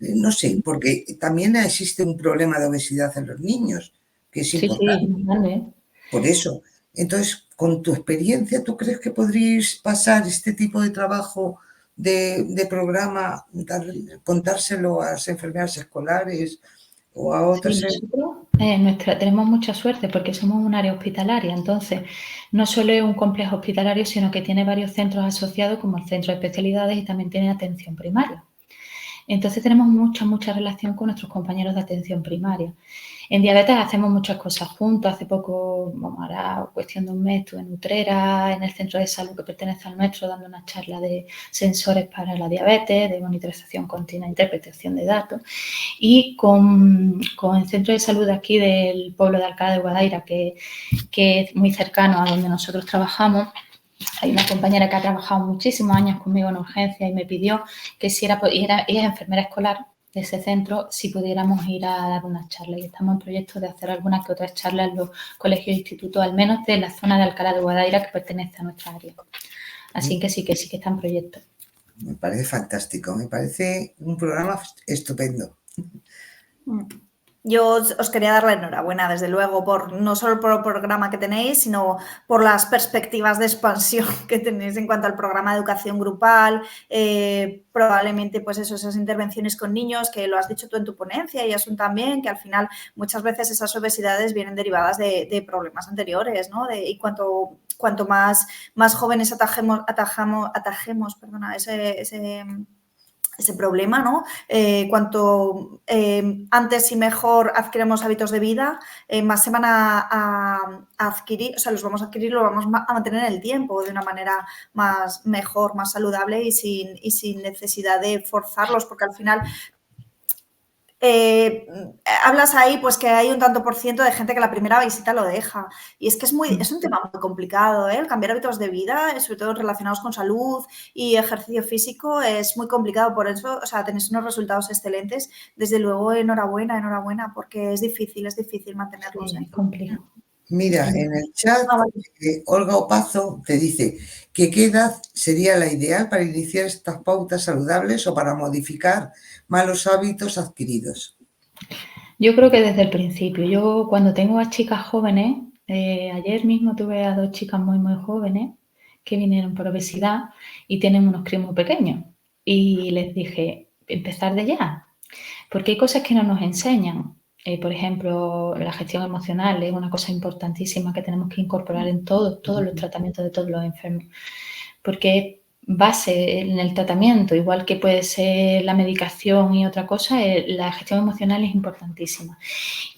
No sé, porque también existe un problema de obesidad en los niños, que es importante. Sí, vale. Por eso. Entonces, con tu experiencia, ¿tú crees que podríais pasar este tipo de trabajo de programa, contárselo a las enfermeras escolares o a otras? Sí, nosotros tenemos mucha suerte porque somos un área hospitalaria, entonces no solo es un complejo hospitalario, sino que tiene varios centros asociados como el centro de especialidades y también tiene atención primaria. Entonces tenemos mucha relación con nuestros compañeros de atención primaria. En diabetes hacemos muchas cosas juntos. Hace poco, ahora cuestión de un mes, estuve en Utrera, en el centro de salud que pertenece al nuestro, dando una charla de sensores para la diabetes, de monitorización continua, interpretación de datos. Y con el centro de salud de aquí del pueblo de Alcalá de Guadaira, que es muy cercano a donde nosotros trabajamos, hay una compañera que ha trabajado muchísimos años conmigo en urgencia y me pidió que si ella es enfermera escolar de ese centro, si pudiéramos ir a dar una charla. Y estamos en proyecto de hacer algunas que otras charlas en los colegios e institutos, al menos de la zona de Alcalá de Guadaira, que pertenece a nuestra área. Así que sí que está en proyecto. Me parece fantástico, me parece un programa estupendo. Yo os quería dar la enhorabuena, desde luego, no solo por el programa que tenéis, sino por las perspectivas de expansión que tenéis en cuanto al programa de educación grupal, probablemente pues esas intervenciones con niños, que lo has dicho tú en tu ponencia y Asun también, que al final muchas veces esas obesidades vienen derivadas de problemas anteriores, ¿no? Y cuanto más jóvenes atajemos ese problema, ¿no? Cuanto antes y mejor adquiramos hábitos de vida, más se van a adquirir, o sea, los vamos a adquirir, los vamos a mantener en el tiempo de una manera mejor, más saludable y sin necesidad de forzarlos, porque al final hablas ahí pues que hay un tanto por ciento de gente que la primera visita lo deja. Y es que es un tema muy complicado, ¿eh? El cambiar hábitos de vida, sobre todo relacionados con salud y ejercicio físico, es muy complicado. Por eso, o sea, tenéis unos resultados excelentes. Desde luego, enhorabuena, porque es difícil mantenerlos, Sí, ¿eh? es complejo. Mira, en el chat, Olga Opazo te dice que qué edad sería la ideal para iniciar estas pautas saludables o para modificar malos hábitos adquiridos. Yo creo que desde el principio. Yo cuando tengo a chicas jóvenes, ayer mismo tuve a 2 chicas muy, muy jóvenes que vinieron por obesidad y tienen unos críos muy pequeños. Y les dije, empezar de ya, porque hay cosas que no nos enseñan. Por ejemplo, la gestión emocional es una cosa importantísima que tenemos que incorporar en todos los tratamientos de todos los enfermos, porque es base en el tratamiento, igual que puede ser la medicación y otra cosa, la gestión emocional es importantísima.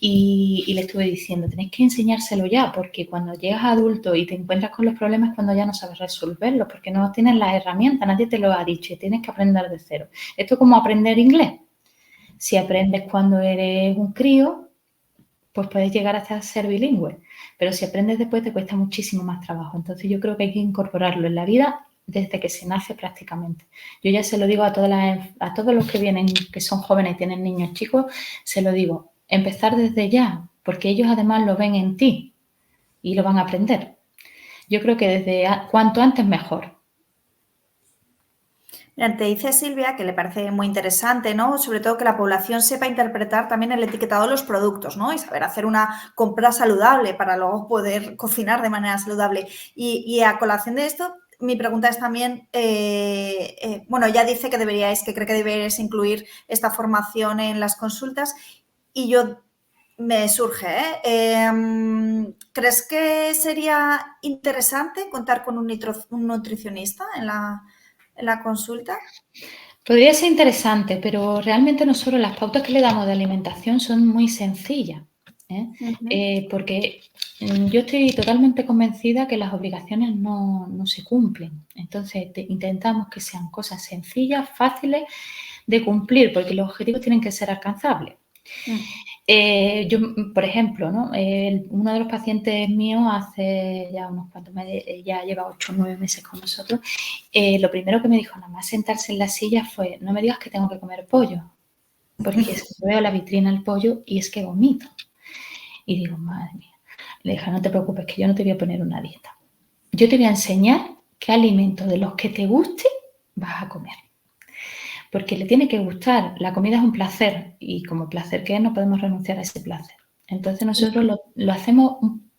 Y le estuve diciendo, tenéis que enseñárselo ya, porque cuando llegas adulto y te encuentras con los problemas es cuando ya no sabes resolverlos, porque no tienes las herramientas, nadie te lo ha dicho y tienes que aprender de cero. Esto es como aprender inglés. Si aprendes cuando eres un crío, pues puedes llegar hasta ser bilingüe, pero si aprendes después te cuesta muchísimo más trabajo. Entonces yo creo que hay que incorporarlo en la vida desde que se nace prácticamente. Yo ya se lo digo a todos los que vienen, que son jóvenes y tienen niños chicos, se lo digo, empezar desde ya, porque ellos además lo ven en ti y lo van a aprender. Yo creo que desde cuanto antes mejor. Mira, te dice Silvia que le parece muy interesante, ¿no? Sobre todo que la población sepa interpretar también el etiquetado de los productos, ¿no? Y saber hacer una compra saludable para luego poder cocinar de manera saludable. Y a colación de esto, mi pregunta es también, bueno, ya dice que cree que deberíais incluir esta formación en las consultas y yo me surge, ¿crees que sería interesante contar con un nutricionista en la consulta? Podría ser interesante, pero realmente nosotros las pautas que le damos de alimentación son muy sencillas, porque yo estoy totalmente convencida que las obligaciones no se cumplen. Entonces, intentamos que sean cosas sencillas, fáciles de cumplir, porque los objetivos tienen que ser alcanzables. Yo, por ejemplo, ¿no? Uno de los pacientes míos hace ya unos cuantos meses, ya lleva 8 o 9 meses con nosotros, lo primero que me dijo, nada más sentarse en la silla, fue, no me digas que tengo que comer pollo, porque es que veo la vitrina del pollo y es que vomito. Y digo, madre mía, le dije, no te preocupes, que yo no te voy a poner una dieta. Yo te voy a enseñar qué alimentos de los que te guste vas a comer. Porque le tiene que gustar. La comida es un placer y como placer que es, no podemos renunciar a ese placer. Entonces nosotros lo hacemos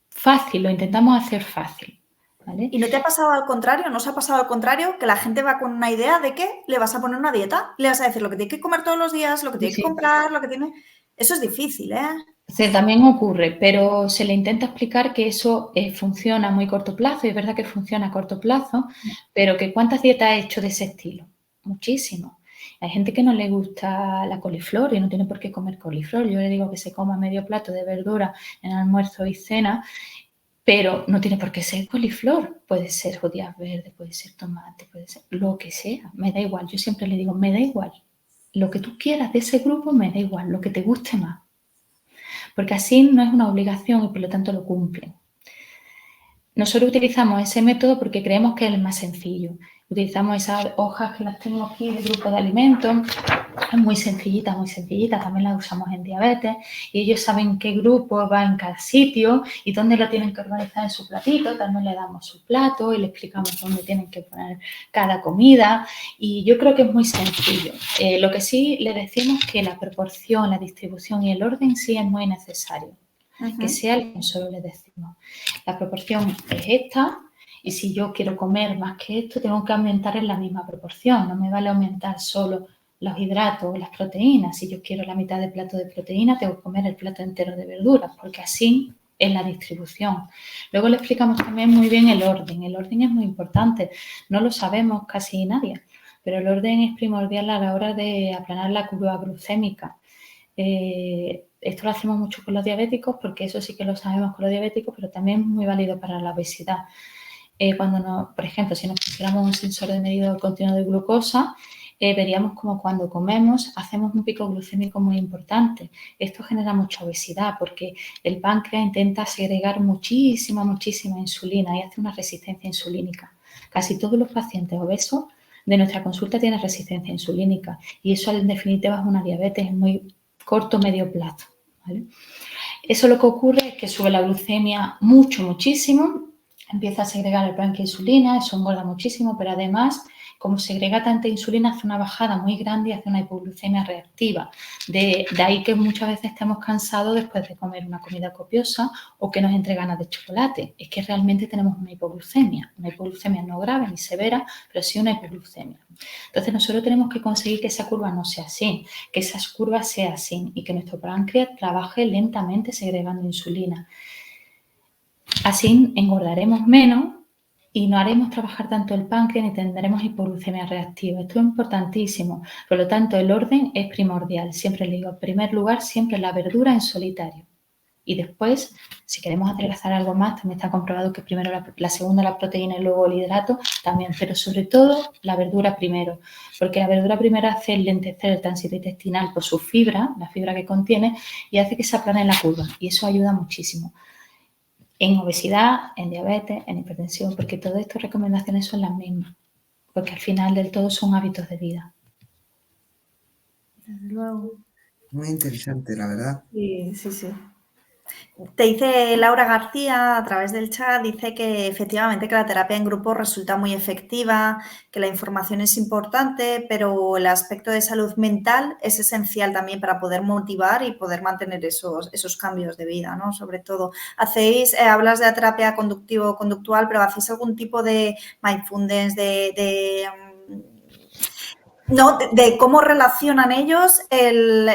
fácil, lo intentamos hacer fácil. ¿Vale? ¿Y no te ha pasado al contrario? ¿No os ha pasado al contrario? Que la gente va con una idea de que le vas a poner una dieta, le vas a decir lo que tiene que comer todos los días, lo que tiene que comprar, lo que tiene... Eso es difícil, ¿eh? Sí, también ocurre, pero se le intenta explicar que eso funciona a muy corto plazo, y es verdad que funciona a corto plazo, pero que ¿cuántas dietas he hecho de ese estilo? Muchísimo. Hay gente que no le gusta la coliflor y no tiene por qué comer coliflor. Yo le digo que se coma medio plato de verdura en almuerzo y cena, pero no tiene por qué ser coliflor. Puede ser judías verdes, puede ser tomate, puede ser lo que sea. Me da igual. Yo siempre le digo, me da igual. Lo que tú quieras de ese grupo me da igual, lo que te guste más. Porque así no es una obligación y por lo tanto lo cumplen. Nosotros utilizamos ese método porque creemos que es el más sencillo. Utilizamos esas hojas que las tengo aquí de grupo de alimentos, es muy sencillita, también las usamos en diabetes y ellos saben qué grupo va en cada sitio y dónde lo tienen que organizar en su platito, también le damos su plato y le explicamos dónde tienen que poner cada comida y yo creo que es muy sencillo. Lo que sí le decimos que la proporción, la distribución y el orden sí es muy necesario. Que sea el que nosotros le decimos. La proporción es esta y si yo quiero comer más que esto, tengo que aumentar en la misma proporción. No me vale aumentar solo los hidratos o las proteínas. Si yo quiero la mitad del plato de proteína, tengo que comer el plato entero de verduras, porque así es la distribución. Luego le explicamos también muy bien el orden. El orden es muy importante. No lo sabemos casi nadie, pero el orden es primordial a la hora de aplanar la curva glucémica. Esto lo hacemos mucho con los diabéticos porque eso sí que lo sabemos con los diabéticos, pero también es muy válido para la obesidad. Por ejemplo, si nos pusiéramos un sensor de medida continuo de glucosa, veríamos como cuando comemos hacemos un pico glucémico muy importante. Esto genera mucha obesidad porque el páncreas intenta segregar muchísima insulina y hace una resistencia insulínica. Casi todos los pacientes obesos de nuestra consulta tienen resistencia insulínica y eso en definitiva es una diabetes en muy corto medio plazo, ¿vale? Eso lo que ocurre es que sube la glucemia muchísimo, empieza a segregar el páncreas insulina, eso engorda muchísimo, pero además, como segrega tanta insulina, hace una bajada muy grande y hace una hipoglucemia reactiva. De ahí que muchas veces estemos cansados después de comer una comida copiosa o que nos entre ganas de chocolate. Es que realmente tenemos una hipoglucemia no grave ni severa, pero sí una hipoglucemia. Entonces, nosotros tenemos que conseguir que esa curva no sea así, que esa curva sea así y que nuestro páncreas trabaje lentamente segregando insulina. Así engordaremos menos y no haremos trabajar tanto el páncreas ni tendremos hipoglucemia reactiva. Esto es importantísimo. Por lo tanto, el orden es primordial. Siempre le digo, en primer lugar, siempre la verdura en solitario. Y después, si queremos adelgazar algo más, también está comprobado que primero la segunda la proteína y luego el hidrato también, pero sobre todo la verdura primero, porque la verdura primero hace lentecer el tránsito intestinal por su fibra, la fibra que contiene, y hace que se aplane la curva, y eso ayuda muchísimo. En obesidad, en diabetes, en hipertensión, porque todas estas recomendaciones son las mismas, porque al final del todo son hábitos de vida. Desde luego. Muy interesante, la verdad. Sí. Te dice Laura García a través del chat, dice que efectivamente que la terapia en grupo resulta muy efectiva, que la información es importante, pero el aspecto de salud mental es esencial también para poder motivar y poder mantener esos cambios de vida, ¿no? Sobre todo, hablas de la terapia conductivo-conductual, pero ¿hacéis algún tipo de mindfulness, de cómo relacionan ellos el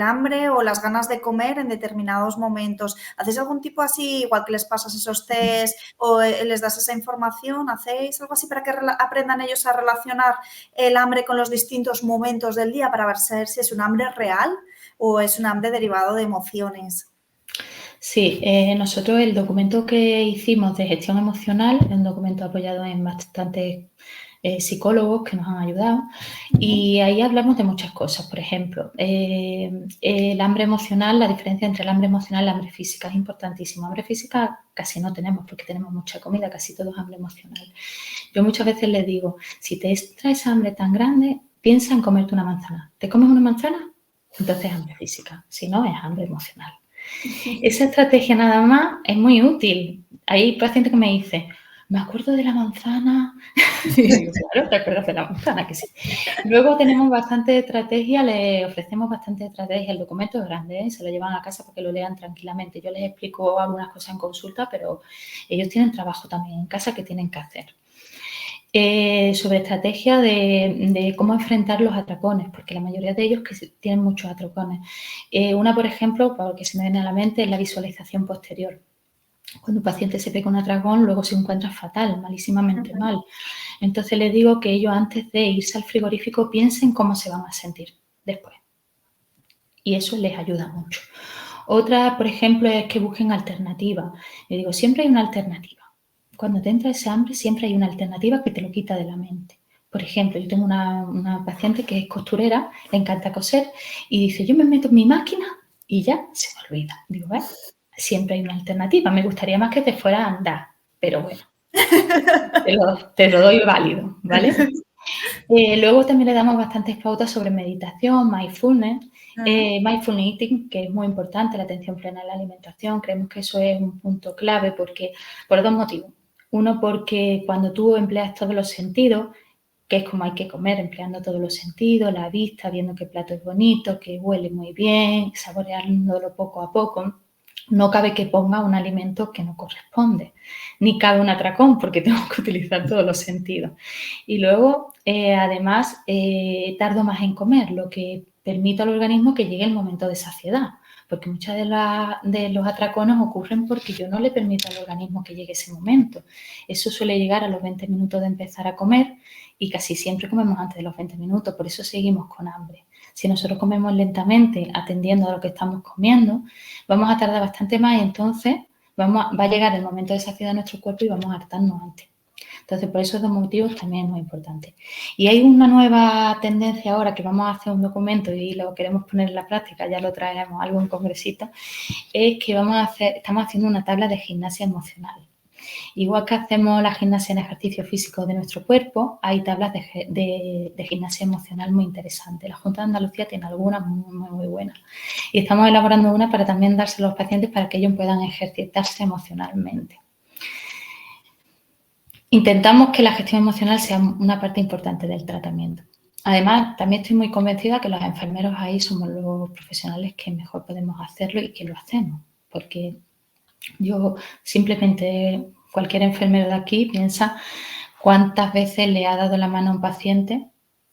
hambre o las ganas de comer en determinados momentos? ¿Hacéis algún tipo así, igual que les pasas esos test o les das esa información? ¿Hacéis algo así para que aprendan ellos a relacionar el hambre con los distintos momentos del día para ver si es un hambre real o es un hambre derivado de emociones? Sí, nosotros el documento que hicimos de gestión emocional es un documento apoyado en bastantes psicólogos que nos han ayudado y ahí hablamos de muchas cosas. Por ejemplo, el hambre emocional, la diferencia entre el hambre emocional y el hambre física es importantísima. Hambre física casi no tenemos porque tenemos mucha comida, casi todo es hambre emocional. Yo muchas veces les digo, si te traes hambre tan grande, piensa en comerte una manzana. ¿Te comes una manzana? Entonces es hambre física, si no es hambre emocional. Esa estrategia nada más es muy útil. Hay pacientes que me dicen, me acuerdo de la manzana. Y digo, claro, te acuerdas de la manzana, que sí. Luego tenemos bastante estrategia, le ofrecemos bastante estrategia. El documento es grande, ¿eh? Se lo llevan a casa para que lo lean tranquilamente. Yo les explico algunas cosas en consulta, pero ellos tienen trabajo también en casa que tienen que hacer. Sobre estrategia de cómo enfrentar los atracones, porque la mayoría de ellos que tienen muchos atracones. Una, por ejemplo, que se me viene a la mente, es la visualización posterior. Cuando un paciente se pega un atracón, luego se encuentra fatal, malísimamente mal. Entonces les digo que ellos antes de irse al frigorífico piensen cómo se van a sentir después. Y eso les ayuda mucho. Otra, por ejemplo, es que busquen alternativas. Les digo, siempre hay una alternativa. Cuando te entra ese hambre, siempre hay una alternativa que te lo quita de la mente. Por ejemplo, yo tengo una paciente que es costurera, le encanta coser y dice, yo me meto en mi máquina y ya se me olvida. Digo, siempre hay una alternativa. Me gustaría más que te fuera a andar, pero bueno, te lo doy válido, ¿vale? Luego también le damos bastantes pautas sobre meditación, mindfulness, mindfulness eating, que es muy importante, la atención plena en la alimentación. Creemos que eso es un punto clave por dos motivos. Uno, porque cuando tú empleas todos los sentidos, que es como hay que comer, empleando todos los sentidos, la vista, viendo que el plato es bonito, que huele muy bien, saboreándolo poco a poco, no cabe que ponga un alimento que no corresponde, ni cabe un atracón porque tengo que utilizar todos los sentidos. Y luego, además, tardo más en comer, lo que permite al organismo que llegue el momento de saciedad, porque muchas de los atracones ocurren porque yo no le permito al organismo que llegue ese momento. Eso suele llegar a los 20 minutos de empezar a comer y casi siempre comemos antes de los 20 minutos, por eso seguimos con hambre. Si nosotros comemos lentamente, atendiendo a lo que estamos comiendo, vamos a tardar bastante más y entonces va a llegar el momento de saciedad de nuestro cuerpo y vamos a hartarnos antes. Entonces, por esos dos motivos también es muy importante. Y hay una nueva tendencia ahora que vamos a hacer un documento y lo queremos poner en la práctica, ya lo traeremos a algún congresito, es que estamos haciendo una tabla de gimnasia emocional. Igual que hacemos la gimnasia en ejercicio físico de nuestro cuerpo, hay tablas de gimnasia emocional muy interesantes. La Junta de Andalucía tiene algunas muy buenas. Y estamos elaborando una para también dárselo a los pacientes para que ellos puedan ejercitarse emocionalmente. Intentamos que la gestión emocional sea una parte importante del tratamiento. Además, también estoy muy convencida que los enfermeros ahí somos los profesionales que mejor podemos hacerlo y que lo hacemos. Porque yo simplemente, cualquier enfermero de aquí piensa cuántas veces le ha dado la mano a un paciente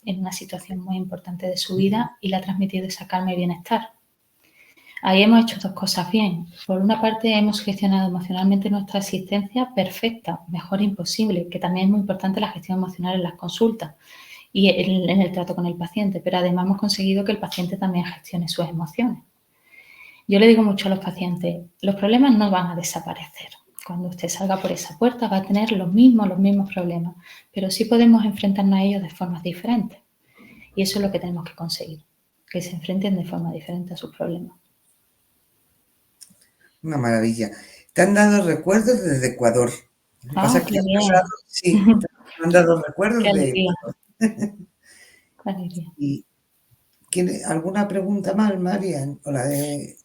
en una situación muy importante de su vida y le ha transmitido esa calma y bienestar. Ahí hemos hecho dos cosas bien. Por una parte, hemos gestionado emocionalmente nuestra existencia perfecta, mejor imposible, que también es muy importante la gestión emocional en las consultas y en el trato con el paciente, pero además hemos conseguido que el paciente también gestione sus emociones. Yo le digo mucho a los pacientes, los problemas no van a desaparecer. Cuando usted salga por esa puerta va a tener los mismos problemas, pero sí podemos enfrentarnos a ellos de formas diferentes. Y eso es lo que tenemos que conseguir, que se enfrenten de forma diferente a sus problemas. Una maravilla. Te han dado recuerdos desde Ecuador. Lo que pasa es que qué han bien. pasado, sí, te han dado recuerdos Qué de alegría. Ecuador. Qué alegría. ¿Y alguna pregunta más, Marian? O la de...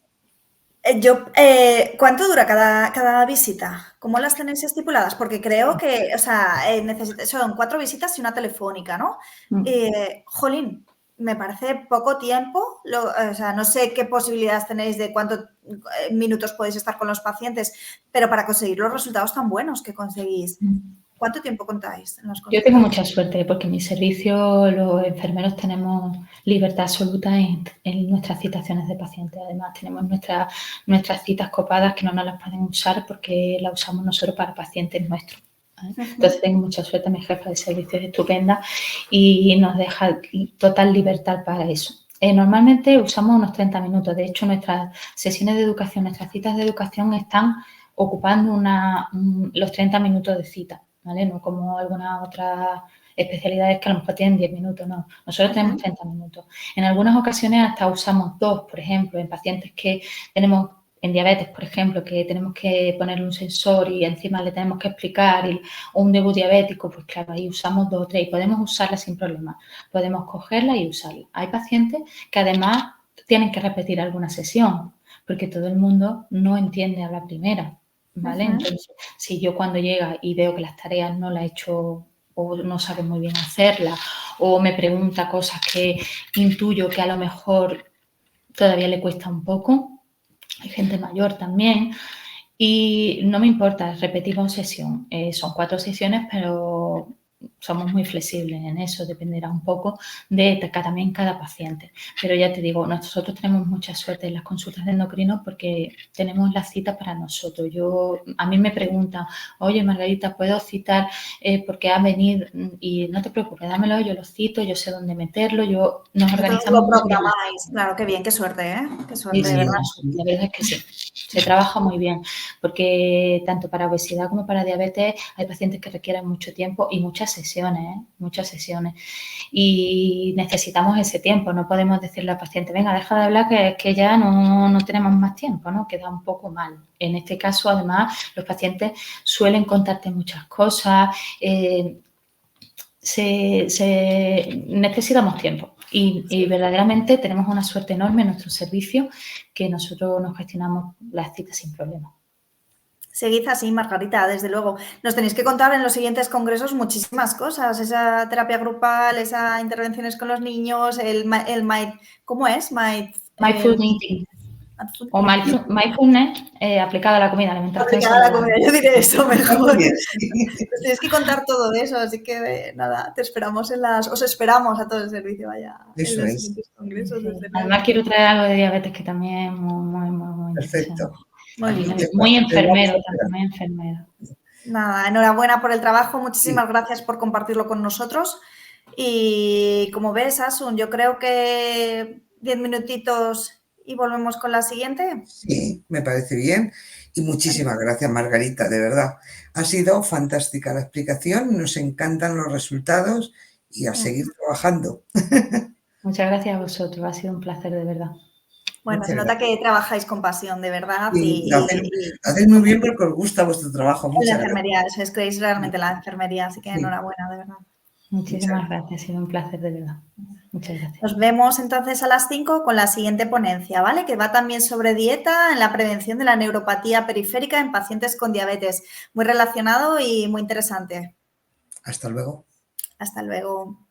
¿Cuánto dura cada visita? ¿Cómo las tenéis estipuladas? Porque creo que, o sea, son 4 visitas y una telefónica, ¿no? Jolín, me parece poco tiempo. O sea, no sé qué posibilidades tenéis de cuántos minutos podéis estar con los pacientes, pero para conseguir los resultados tan buenos que conseguís, ¿cuánto tiempo contáis en las Yo consultas? tengo mucha suerte porque en mi servicio los enfermeros tenemos libertad absoluta en nuestras citaciones de pacientes. Además, tenemos nuestras citas copadas que no nos las pueden usar porque las usamos nosotros para pacientes nuestros. Entonces, tengo mucha suerte, mi jefa de servicio es estupenda y nos deja total libertad para eso. Normalmente usamos unos 30 minutos. De hecho, nuestras sesiones de educación, nuestras citas de educación están ocupando los 30 minutos de cita. ¿Vale? No como algunas otras especialidades que a lo mejor tienen 10 minutos, no. Nosotros tenemos 30 minutos. En algunas ocasiones hasta usamos 2, por ejemplo, en pacientes que tenemos, en diabetes, por ejemplo, que tenemos que ponerle un sensor y encima le tenemos que explicar, o un debut diabético, pues claro, ahí usamos 2 o 3 y podemos usarla sin problema. Podemos cogerla y usarla. Hay pacientes que además tienen que repetir alguna sesión, porque todo el mundo no entiende a la primera. ¿Vale? Entonces, si yo cuando llega y veo que las tareas no las he hecho o no sabe muy bien hacerlas o me pregunta cosas que intuyo que a lo mejor todavía le cuesta un poco, hay gente mayor también y no me importa, repetimos sesión. Son 4 sesiones, pero somos muy flexibles en eso, dependerá un poco de también cada paciente. Pero ya te digo, nosotros tenemos mucha suerte en las consultas de endocrinos porque tenemos la cita para nosotros. A mí me preguntan, oye, Margarita, ¿puedo citar porque ha venido? Y no te preocupes, dámelo, yo lo cito, yo sé dónde meterlo, nos organizamos. Lo programáis, claro, qué bien, qué suerte, ¿eh? Qué suerte, Sí, de verdad. la verdad es que sí. Se trabaja muy bien porque tanto para obesidad como para diabetes hay pacientes que requieren mucho tiempo y muchas sesiones, muchas sesiones. Y necesitamos ese tiempo, no podemos decirle al paciente, venga, deja de hablar que ya no tenemos más tiempo, ¿no? Queda un poco mal. En este caso, además, los pacientes suelen contarte muchas cosas, necesitamos tiempo y verdaderamente tenemos una suerte enorme en nuestro servicio que nosotros nos gestionamos las citas sin problema. Seguid así, Margarita, desde luego. Nos tenéis que contar en los siguientes congresos muchísimas cosas, esa terapia grupal, esas intervenciones con los niños, ¿cómo es? Mindful eating o mindfulness aplicado a la comida, alimentación aplicada a la comida, yo diré eso mejor. Bien. Nos tenéis que contar todo eso, así que nada, os esperamos a todo el servicio, vaya, Eso en los es. siguientes congresos. Sí. Además quiero traer algo de diabetes que también es muy Perfecto. Muy bien. Muy enfermero también, enfermero. Nada, enhorabuena por el trabajo, muchísimas gracias por compartirlo con nosotros. Y como ves, Asun, yo creo que 10 minutitos y volvemos con la siguiente. Sí, me parece bien. Y muchísimas gracias, Margarita, de verdad. Ha sido fantástica la explicación, nos encantan los resultados y a seguir trabajando. Muchas gracias a vosotros, ha sido un placer de verdad. Bueno, Muchas se nota gracias. que trabajáis con pasión, de verdad. Sí, lo hacéis muy bien porque os gusta vuestro trabajo. La Muchas gracias. enfermería, eso es, creéis realmente la enfermería, así que Sí. enhorabuena, de verdad. Muchísimas gracias, ha sido un placer de verdad. Muchas gracias. Nos vemos entonces a las 5 con la siguiente ponencia, ¿vale? Que va también sobre dieta en la prevención de la neuropatía periférica en pacientes con diabetes. Muy relacionado y muy interesante. Hasta luego. Hasta luego.